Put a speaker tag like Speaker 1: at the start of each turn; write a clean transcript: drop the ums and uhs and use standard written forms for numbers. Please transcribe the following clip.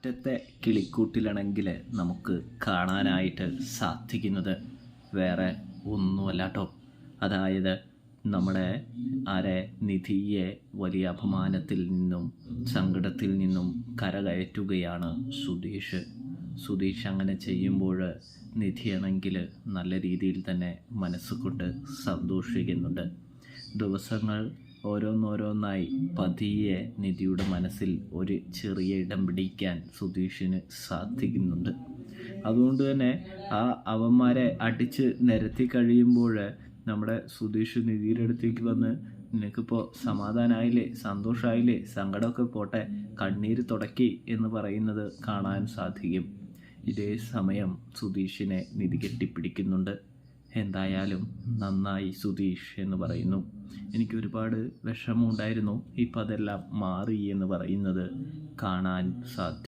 Speaker 1: കാറ്റത്തെ കിളിക്കൂട്ടിലാണെങ്കിൽ നമുക്ക് കാണാനായിട്ട് സാധിക്കുന്നത് വേറെ ഒന്നുമല്ല കേട്ടോ. അതായത് നമ്മുടെ നിധിയെ വലിയ അപമാനത്തിൽ നിന്നും സങ്കടത്തിൽ നിന്നും കരകയറ്റുകയാണ് സുധീഷ് അങ്ങനെ ചെയ്യുമ്പോൾ നിധിയാണെങ്കിൽ നല്ല രീതിയിൽ തന്നെ മനസ്സുകൊണ്ട് സന്തോഷിക്കുന്നുണ്ട്. ദിവസങ്ങൾ ഓരോന്നോരോന്നായി പതിയെ നിധിയുടെ മനസ്സിൽ ഒരു ചെറിയ ഇടം പിടിക്കാൻ സുധീഷിന് സാധിക്കുന്നുണ്ട്. അതുകൊണ്ട് തന്നെ ആ അവന്മാരെ അടിച്ച് നിരത്തി കഴിയുമ്പോൾ നമ്മുടെ സുധീഷ് നിധിയുടെ അടുത്തേക്ക് വന്ന് നിനക്കിപ്പോൾ സമാധാനമായില്ലേ, സന്തോഷമായില്ലേ, സങ്കടമൊക്കെ പോട്ടെ, കണ്ണീര് തുടക്കി എന്ന് പറയുന്നത് കാണാൻ സാധിക്കും. ഇതേ സമയം സുധീഷിനെ നിധി കെട്ടിപ്പിടിക്കുന്നുണ്ട്. എന്തായാലും നന്നായി സുധീഷ് എന്ന് പറയുന്നു. എനിക്ക് ഒരുപാട് വിഷമമുണ്ടായിരുന്നു, ഇപ്പം അതെല്ലാം മാറി എന്ന് പറയുന്നത് കാണാൻ സാധിക്കും.